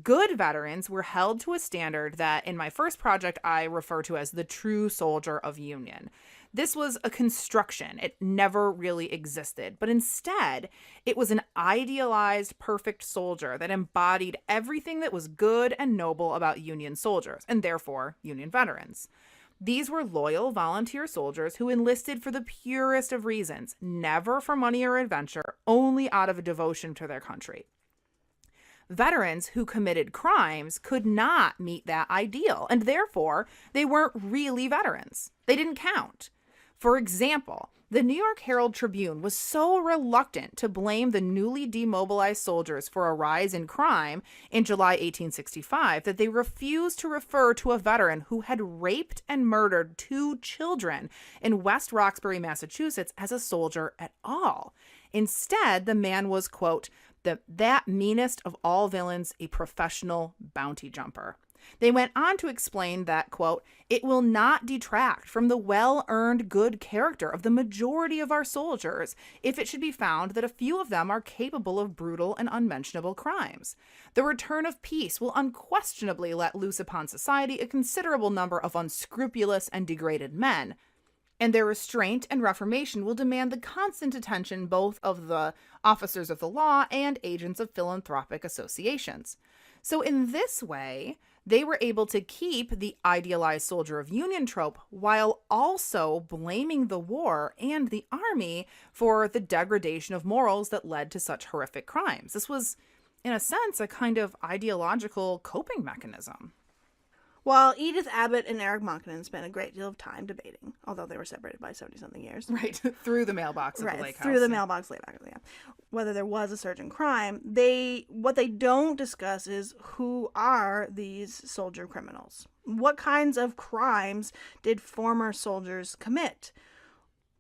Good veterans were held to a standard that, in my first project, I refer to as the true soldier of Union. This was a construction. It never really existed. But instead, it was an idealized, perfect soldier that embodied everything that was good and noble about Union soldiers, and therefore Union veterans. These were loyal volunteer soldiers who enlisted for the purest of reasons, never for money or adventure, only out of a devotion to their country. Veterans who committed crimes could not meet that ideal, and therefore they weren't really veterans. They didn't count. For example, the New York Herald Tribune was so reluctant to blame the newly demobilized soldiers for a rise in crime in July 1865 that they refused to refer to a veteran who had raped and murdered 2 children in West Roxbury, Massachusetts, as a soldier at all. Instead, the man was, quote, that meanest of all villains, a professional bounty jumper. They went on to explain that, quote, it will not detract from the well-earned good character of the majority of our soldiers if it should be found that a few of them are capable of brutal and unmentionable crimes. The return of peace will unquestionably let loose upon society a considerable number of unscrupulous and degraded men, and their restraint and reformation will demand the constant attention both of the officers of the law and agents of philanthropic associations. So in this way, they were able to keep the idealized soldier of Union trope while also blaming the war and the army for the degradation of morals that led to such horrific crimes. This was, in a sense, a kind of ideological coping mechanism. While Edith Abbott and Eric Monkman spent a great deal of time debating, although they were separated by 70-something years. Right, through the mailbox at the lake house. Through the mailbox lake house, yeah. Whether there was a surge in crime, what they don't discuss is who are these soldier criminals? What kinds of crimes did former soldiers commit?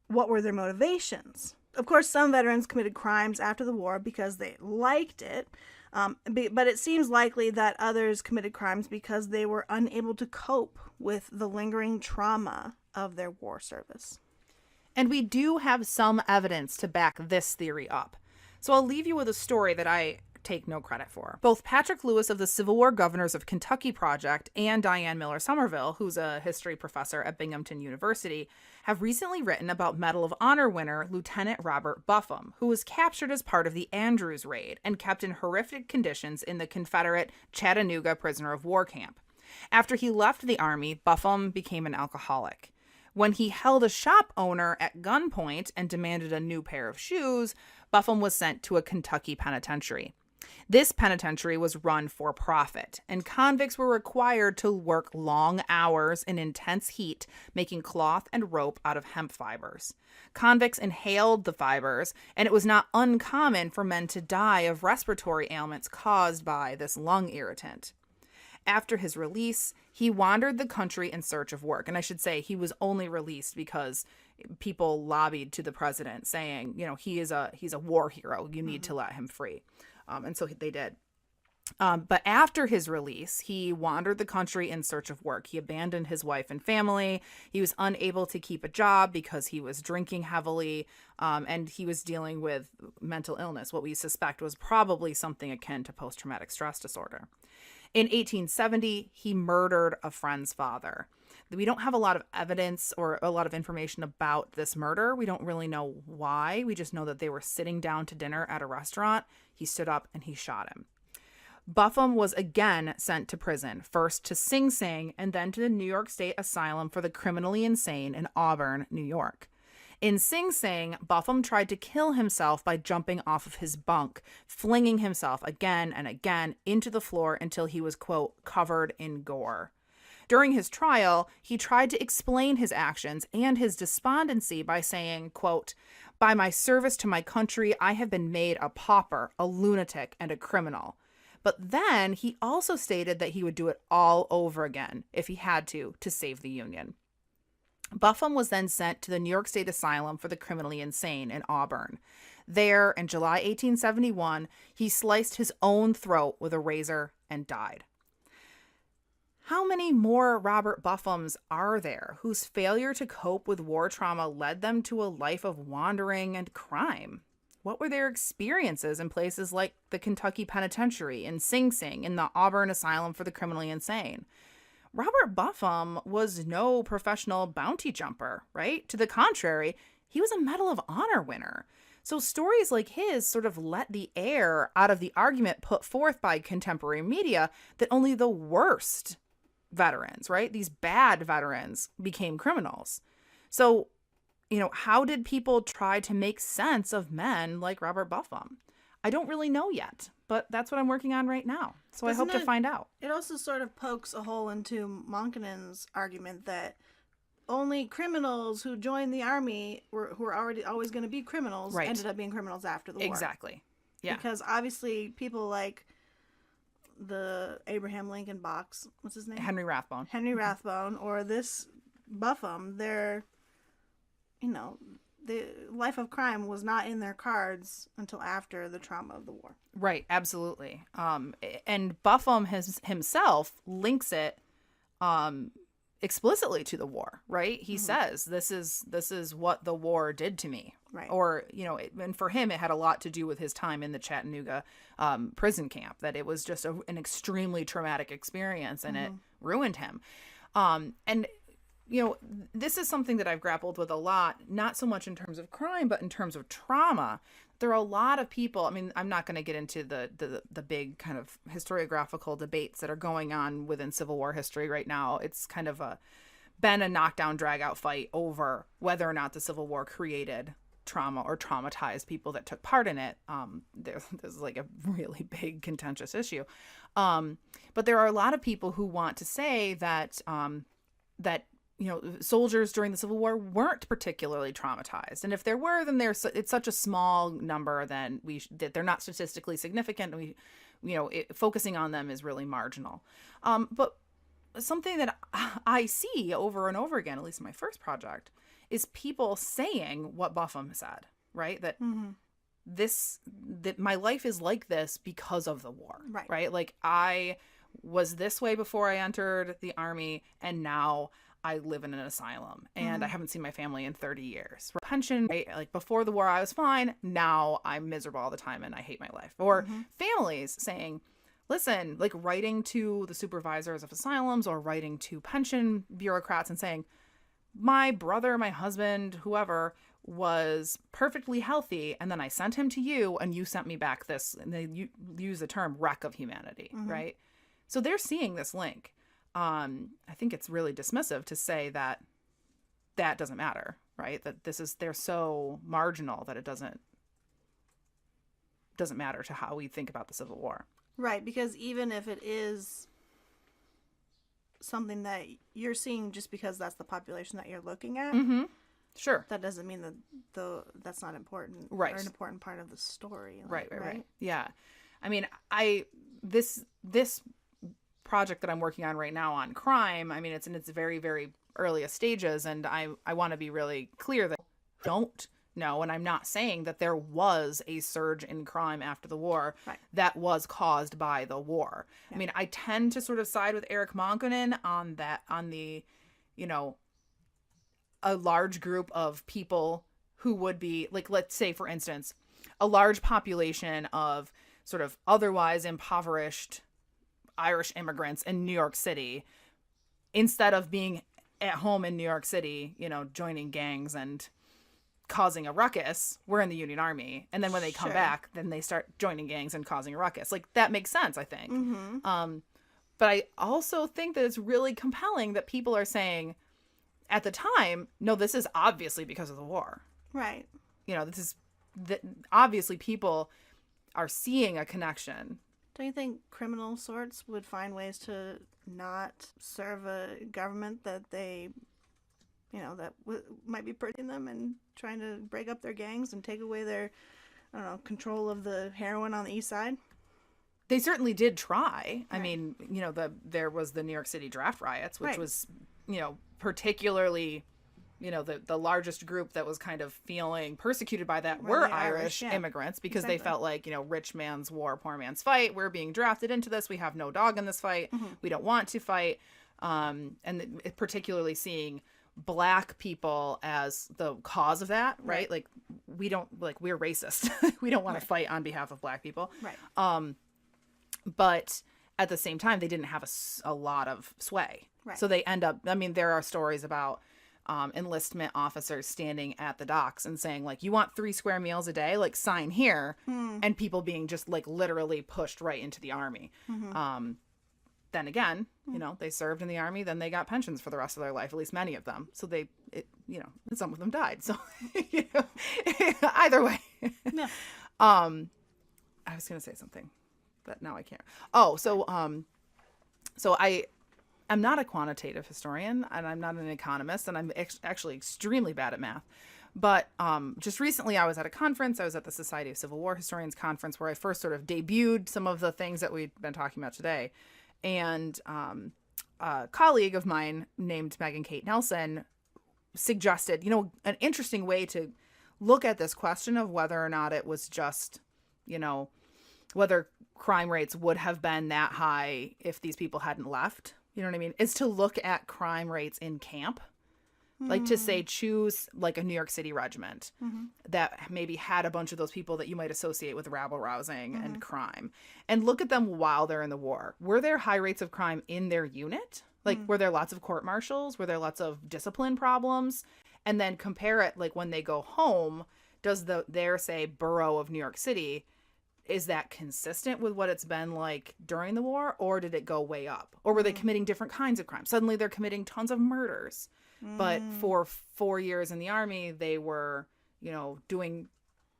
What were their motivations? Of course, some veterans committed crimes after the war because they liked it, but it seems likely that others committed crimes because they were unable to cope with the lingering trauma of their war service. And we do have some evidence to back this theory up. So I'll leave you with a story that I take no credit for. Both Patrick Lewis of the Civil War Governors of Kentucky Project and Diane Miller Somerville, who's a history professor at Binghamton University, have recently written about Medal of Honor winner Lieutenant Robert Buffum, who was captured as part of the Andrews Raid and kept in horrific conditions in the Confederate Chattanooga prisoner of war camp. After he left the Army, Buffum became an alcoholic. When he held a shop owner at gunpoint and demanded a new pair of shoes, Buffum was sent to a Kentucky penitentiary. This penitentiary was run for profit, and convicts were required to work long hours in intense heat, making cloth and rope out of hemp fibers. Convicts inhaled the fibers, and it was not uncommon for men to die of respiratory ailments caused by this lung irritant. After his release, he wandered the country in search of work. And I should say he was only released because people lobbied to the president saying, you know, he's a war hero. You need to let him free. And so they did. But after his release, he wandered the country in search of work. He abandoned his wife and family. He was unable to keep a job because he was drinking heavily, and he was dealing with mental illness, what we suspect was probably something akin to post-traumatic stress disorder. In 1870, he murdered a friend's father. We don't have a lot of evidence or a lot of information about this murder. We don't really know why. We just know that they were sitting down to dinner at a restaurant. He stood up and he shot him. Buffum was again sent to prison, first to Sing Sing and then to the New York State Asylum for the Criminally Insane in Auburn, New York. In Sing Sing, Buffum tried to kill himself by jumping off of his bunk, flinging himself again and again into the floor until he was, quote, covered in gore. During his trial, he tried to explain his actions and his despondency by saying, quote, by my service to my country, I have been made a pauper, a lunatic, and a criminal. But then he also stated that he would do it all over again if he had to save the Union. Buffum was then sent to the New York State Asylum for the Criminally Insane in Auburn. There, in July 1871, he sliced his own throat with a razor and died. How many more Robert Buffums are there whose failure to cope with war trauma led them to a life of wandering and crime? What were their experiences in places like the Kentucky Penitentiary, in Sing Sing, in the Auburn Asylum for the Criminally Insane? Robert Buffum was no professional bounty jumper, right? To the contrary, he was a Medal of Honor winner. So stories like his sort of let the air out of the argument put forth by contemporary media that only the worst veterans, right? These bad veterans became criminals. So, you know, how did people try to make sense of men like Robert Buffum? I don't really know yet, but that's what I'm working on right now. So I hope to find out. It also sort of pokes a hole into Monkenen's argument that only criminals who joined the army who were already always going to be criminals Right. ended up being criminals after the war. Exactly. Yeah. Because obviously people like the Abraham Lincoln box, what's his name? Henry Rathbone. Henry Rathbone, or this Buffum, they're, the life of crime was not in their cards until after the trauma of the war. Right, absolutely. And Buffum himself links it explicitly to the war, right? He says this is what the war did to me. Right. Or, and for him it had a lot to do with his time in the Chattanooga prison camp, that it was just an extremely traumatic experience, and it ruined him. And this is something that I've grappled with a lot, not so much in terms of crime, but in terms of trauma. There are a lot of people, I mean, I'm not going to get into the big kind of historiographical debates that are going on within Civil War history right now. It's kind of been a knockdown, drag-out fight over whether or not the Civil War created trauma or traumatized people that took part in it. There's like a really big contentious issue. But there are a lot of people who want to say that soldiers during the Civil War weren't particularly traumatized, and if there were, then it's such a small number that they're not statistically significant. Focusing on them is really marginal. But something that I see over and over again, at least in my first project, is people saying what Buffum said, right? That that my life is like this because of the war, right? Like, I was this way before I entered the army, and now I live in an asylum, and I haven't seen my family in 30 years. Pension, right? Like, before the war I was fine, now I'm miserable all the time and I hate my life. Or families saying, listen, like writing to the supervisors of asylums or writing to pension bureaucrats and saying, my brother, my husband, whoever was perfectly healthy, and then I sent him to you and you sent me back this, and they use the term wreck of humanity, right? So they're seeing this link. I think it's really dismissive to say that doesn't matter, right? That they're so marginal that it doesn't matter to how we think about the Civil War. Right, because even if it is something that you're seeing just because that's the population that you're looking at, sure, that doesn't mean that that's not important, right? Or an important part of the story, right. Yeah, I mean, this project that I'm working on right now on crime, I mean, it's in its very, very earliest stages, and I want to be really clear that I don't know, and I'm not saying that there was a surge in crime after the war that was caused by the war. Yeah. I mean, I tend to sort of side with Eric Monkonen on the, a large group of people who would be, like, let's say, for instance, a large population of sort of otherwise impoverished Irish immigrants in New York City, instead of being at home in New York City, joining gangs and causing a ruckus, we're in the Union Army. And then when they come back, then they start joining gangs and causing a ruckus. Like, that makes sense, I think. But I also think that it's really compelling that people are saying at the time, no, this is obviously because of the war. Right. Obviously people are seeing a connection. Don't you think criminal sorts would find ways to not serve a government that they, that might be protecting them and trying to break up their gangs and take away their, control of the heroin on the east side? They certainly did try. Right. I mean, there was the New York City draft riots, which was, particularly, the largest group that was kind of feeling persecuted by that were Irish immigrants, because they felt like, rich man's war, poor man's fight. We're being drafted into this. We have no dog in this fight. We don't want to fight. And particularly seeing Black people as the cause of that, right? Like, we're racist. We don't want to fight on behalf of Black people. Right. But at the same time, they didn't have a lot of sway. Right. So they end up, there are stories about enlistment officers standing at the docks and saying, like, you want 3 square meals a day, like, sign here, and people being just, like, literally pushed right into the army. Then again, they served in the army, then they got pensions for the rest of their life, at least many of them. So some of them died. So, either way. Yeah. I was going to say something, but now I can't. Oh, so I am not a quantitative historian, and I'm not an economist, and I'm actually extremely bad at math. But just recently I was at a conference. I was at the Society of Civil War Historians conference where I first sort of debuted some of the things that we've been talking about today. And a colleague of mine named Megan Kate Nelson suggested, an interesting way to look at this question of whether or not it was just, whether crime rates would have been that high if these people hadn't left. You know what I mean? Is to look at crime rates in camp. Like to say, choose like a New York City regiment that maybe had a bunch of those people that you might associate with rabble rousing and crime, and look at them while they're in the war. Were there high rates of crime in their unit? Like, were there lots of court martials? Were there lots of discipline problems? And then compare it, like when they go home, does their, say, borough of New York City, is that consistent with what it's been like during the war? Or did it go way up? Or were they committing different kinds of crimes? Suddenly they're committing tons of murders. But for 4 years in the army, they were, doing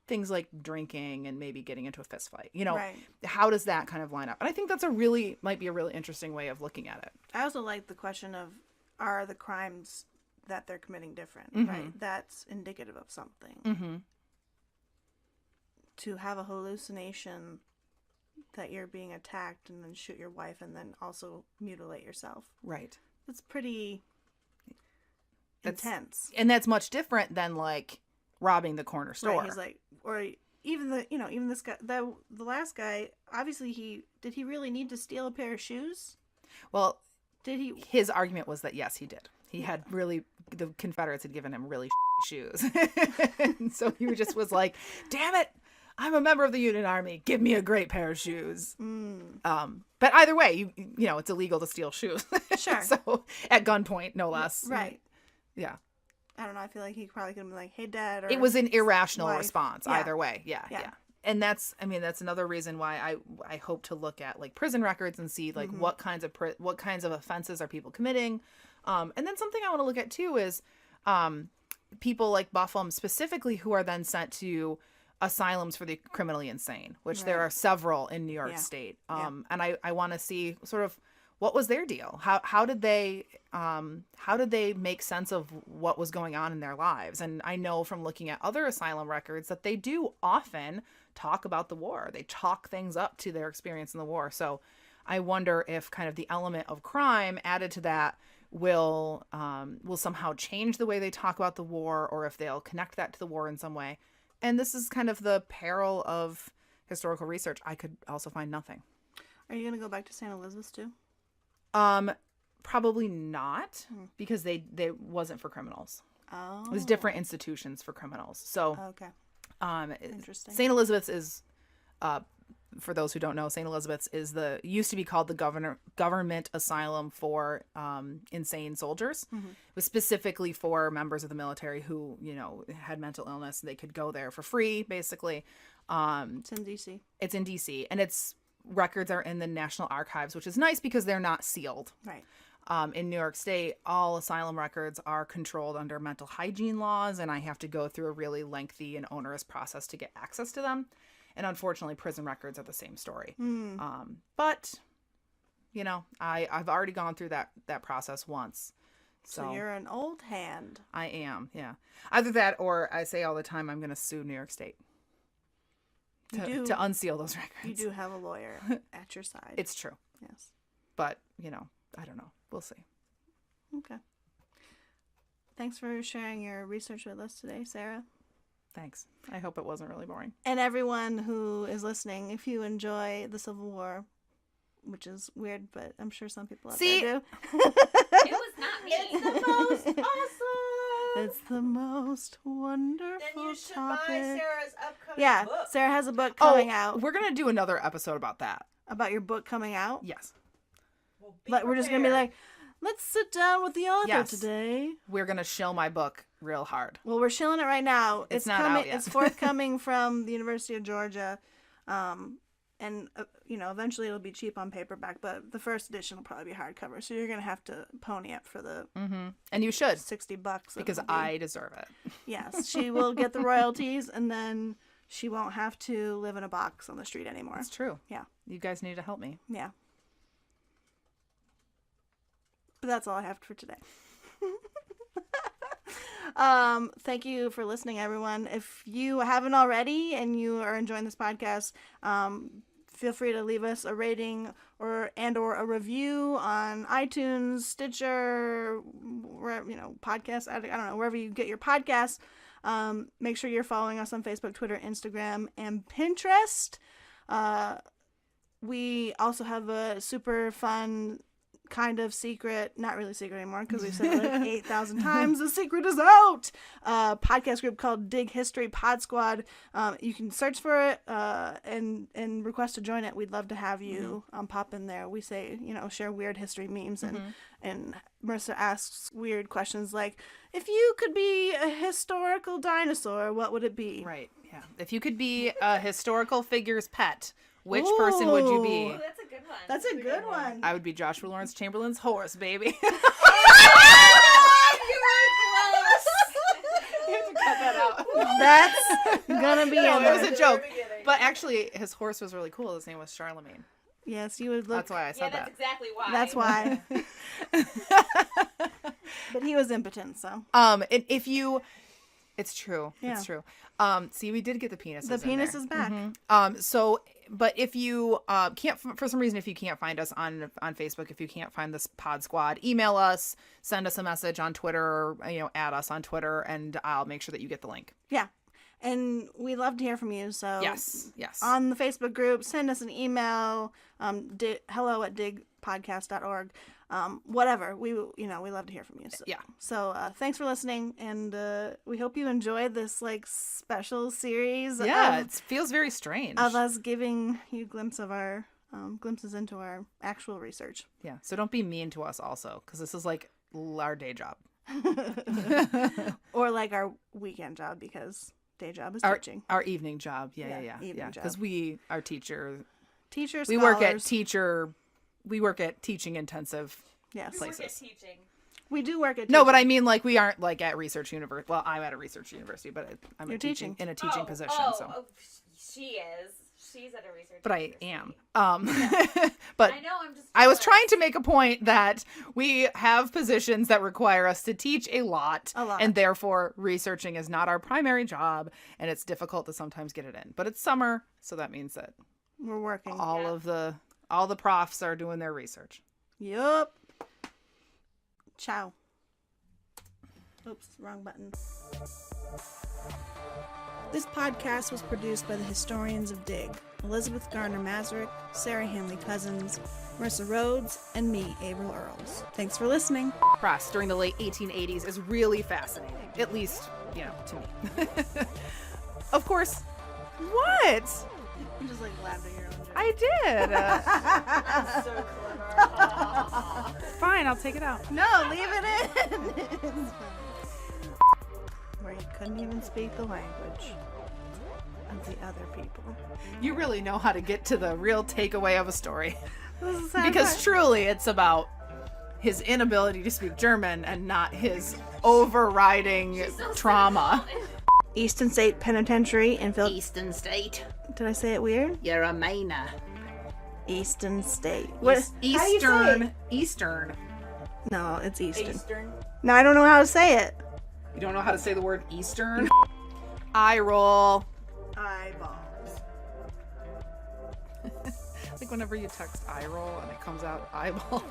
things like drinking and maybe getting into a fist fight. Right. How does that kind of line up? And I think that's might be a really interesting way of looking at it. I also like the question of, are the crimes that they're committing different, right? That's indicative of something. To have a hallucination that you're being attacked and then shoot your wife and then also mutilate yourself. Right. That's pretty intense. And that's much different than like robbing the corner store. Right, he's like, or even this guy, the last guy, obviously did he really need to steal a pair of shoes? Well, did he? His argument was that yes, he did. He had the Confederates had given him really shoes. And so he just was like, damn it, I'm a member of the Union Army. Give me a great pair of shoes. But either way, it's illegal to steal shoes. Sure. So at gunpoint, no less. Right. Yeah. I don't know. I feel like he probably could have been like, hey, Dad. Or it was an irrational wife. response either way. Yeah. And that's another reason why I hope to look at like prison records and see like what kinds of offenses are people committing. And then something I want to look at too is people like Buffum specifically who are then sent to asylums for the criminally insane, which there are several in New York State. And I want to see sort of what was their deal? How did they make sense of what was going on in their lives? And I know from looking at other asylum records that they do often talk about the war. They chalk things up to their experience in the war. So I wonder if kind of the element of crime added to that will somehow change the way they talk about the war, or if they'll connect that to the war in some way. And this is kind of the peril of historical research. I could also find nothing. Are you going to go back to St. Elizabeth's too? Probably not, because they wasn't for criminals. Oh. It was different institutions for criminals. So, okay. Interesting. St. Elizabeth's is, for those who don't know, St. Elizabeth's used to be called the government asylum for insane soldiers. It was specifically for members of the military who, had mental illness. They could go there for free, basically. It's in D.C. It's in D.C. and its records are in the National Archives, which is nice because they're not sealed. Right. In New York State, all asylum records are controlled under mental hygiene laws, and I have to go through a really lengthy and onerous process to get access to them. And unfortunately, prison records are the same story. But, I've already gone through that process once. So you're an old hand. I am, yeah. Either that or I say all the time I'm going to sue New York State to unseal those records. You do have a lawyer at your side. It's true. Yes. But, I don't know. We'll see. Okay. Thanks for sharing your research with us today, Sarah. Thanks. I hope it wasn't really boring. And everyone who is listening, if you enjoy the Civil War, which is weird, but I'm sure some people out there do. It was not me. It's the most awesome. It's the most wonderful Then you should topic. buy Sarah's upcoming book. Sarah has a book coming out. We're going to do another episode about that. About your book coming out? Yes. Well, But we're just going to be like, let's sit down with the author Yes. today. We're going to shill my book real hard. Well, we're shilling it right now. It's not coming. out yet. It's forthcoming from the University of Georgia. And, eventually it'll be cheap on paperback, but the first edition will probably be hardcover. So you're going to have to pony up for the And you should. $60. Because I deserve it. Yes, she will get the royalties, and then she won't have to live in a box on the street anymore. It's true. Yeah. You guys need to help me. Yeah. But that's all I have for today. Thank you for listening, everyone. If you haven't already and you are enjoying this podcast, feel free to leave us a rating or a review on iTunes, Stitcher, podcasts. I don't know, wherever you get your podcasts. Make sure you're following us on Facebook, Twitter, Instagram, and Pinterest. We also have a super fun, kind of secret, not really secret anymore because we've said it like 8,000 times, the secret is out, podcast group called Dig History Pod Squad. You can search for it and request to join it. We'd love to have you pop in there. We say, share weird history memes, and Marissa asks weird questions like, if you could be a historical dinosaur, what would it be? Right, yeah. If you could be a historical figure's pet, which person would you be? Ooh, that's a good one. That's a good one. I would be Joshua Lawrence Chamberlain's horse, baby. You were close. You have to cut that out. That's gonna be No, in it was there. a joke. But actually, his horse was really cool. His name was Charlemagne. Yes, you would look. That's why I said That's that. exactly why. That's why. But he was impotent, so. And if you, it's true. Yeah. It's true. See, we did get the penises. The penis is back. But if you can't, for some reason, if you can't find us on Facebook, if you can't find this Pod Squad, email us, send us a message on Twitter, or, add us on Twitter, and I'll make sure that you get the link. Yeah. And we love to hear from you. So Yes. on the Facebook group, send us an email, hello@digpodcast.org. Whatever. We love to hear from you. So, Yeah. So thanks for listening, and we hope you enjoyed this special series. Yeah, it feels very strange. of us giving you glimpses into our actual research. Yeah, so don't be mean to us also, because this is like our day job. Or like our weekend job, because day job is teaching. Our evening job. Yeah. evening job. Because we are teachers. Teachers, We work at teaching intensive Yes. We work at places. teaching. We do work at No, but teaching. I mean, like, we aren't like at research university. Well, I'm at a research university, but I'm You're teaching. in a teaching position. She is. She's at a research. But I university. am. But I know. I'm just. I was jealous. trying to make a point that we have positions that require us to teach a lot, and therefore researching is not our primary job, and it's difficult to sometimes get it in. But it's summer, so that means that We're working. all the profs are doing their research. Yup. Ciao. Oops, wrong button. This podcast was produced by the historians of Dig, Elizabeth Garner Mazurek, Sarah Hanley Cousins, Marissa Rhodes, and me, Averill Earls. Thanks for listening. Press during the late 1880s is really fascinating, at least, to me. Of course. What? You just laughed at your own joke. I did. So clever. Fine, I'll take it out. No, leave it in. It's fine. Where you couldn't even speak the language of the other people. You really know how to get to the real takeaway of a story. This is how Because truly, it's about his inability to speak German and not his overriding trauma. Easton State Penitentiary in Philadelphia. Eastern State. Did I say it weird? You're a Mainer. Easton State. What? How do you say it? Eastern. No, it's Eastern. Eastern. No, I don't know how to say it. You don't know how to say the word Eastern? Eye roll. Eyeballs. Like whenever you text eye roll and it comes out eyeball.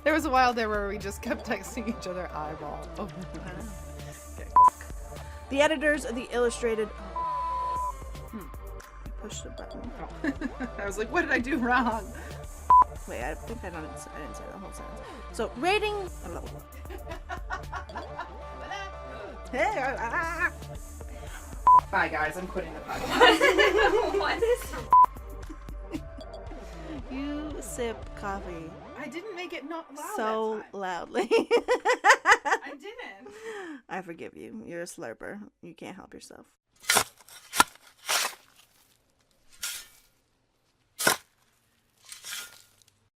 There was a while there where we just kept texting each other eyeball. Oh. Okay. The editors of the Illustrated. I pushed the button. I was like, what did I do wrong? Wait, I think I didn't say the whole sentence. So, rating. Bye, guys. I'm quitting the podcast. What is? You sip coffee I didn't make it not loud so that time. loudly. I didn't. I forgive you. You're a slurper. You can't help yourself.